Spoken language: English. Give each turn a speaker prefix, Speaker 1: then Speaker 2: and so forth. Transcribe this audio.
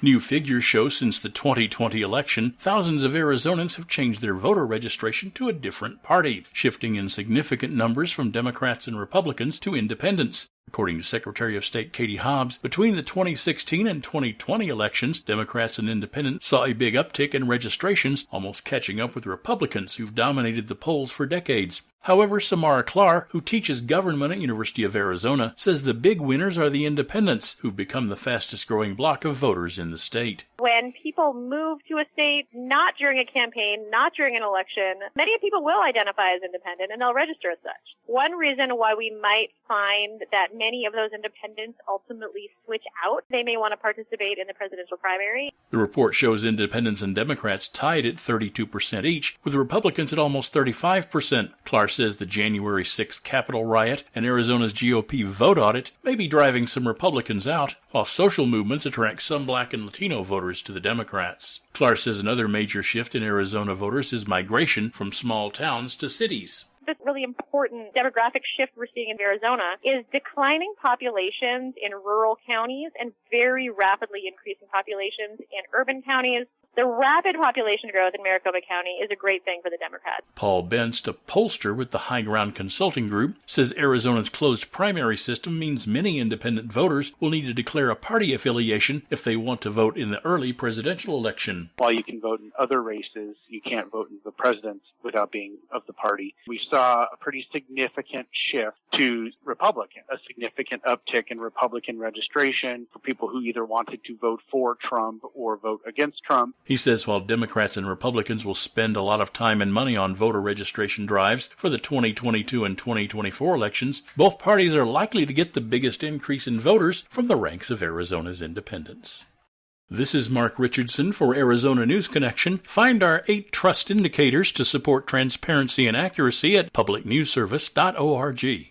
Speaker 1: New figures show since the 2020 election, thousands of Arizonans have changed their voter registration to a different party, shifting in significant numbers from Democrats and Republicans to independents. According to Secretary of State Katie Hobbs, between the 2016 and 2020 elections, Democrats and independents saw a big uptick in registrations, almost catching up with Republicans who've dominated the polls for decades. However, Samara Klar, who teaches government at University of Arizona, says the big winners are the independents, who've become the fastest-growing bloc of voters in the state.
Speaker 2: When people move to a state, not during a campaign, not during an election, many people will identify as independent and they'll register as such. One reason why we might find that many of those independents ultimately switch out, they may want to participate in the presidential primary.
Speaker 1: The report shows independents and Democrats tied at 32% each, with Republicans at almost 35%. Klar says the January 6th Capitol riot and Arizona's GOP vote audit may be driving some Republicans out, while social movements attract some Black and Latino voters to the Democrats. Klar says another major shift in Arizona voters is migration from small towns to cities.
Speaker 2: This really important demographic shift we're seeing in Arizona is declining populations in rural counties and very rapidly increasing populations in urban counties. The rapid population growth in Maricopa County is a great thing for the Democrats.
Speaker 1: Paul Benst, a pollster with the High Ground Consulting Group, says Arizona's closed primary system means many independent voters will need to declare a party affiliation if they want to vote in the early presidential election.
Speaker 3: While you can vote in other races, you can't vote in the presidents without being of the party. We saw a pretty significant shift to Republican, a significant uptick in Republican registration for people who either wanted to vote for Trump or vote against Trump.
Speaker 1: He says while Democrats and Republicans will spend a lot of time and money on voter registration drives for the 2022 and 2024 elections, both parties are likely to get the biggest increase in voters from the ranks of Arizona's independents. This is Mark Richardson for Arizona News Connection. Find our 8 trust indicators to support transparency and accuracy at publicnewsservice.org.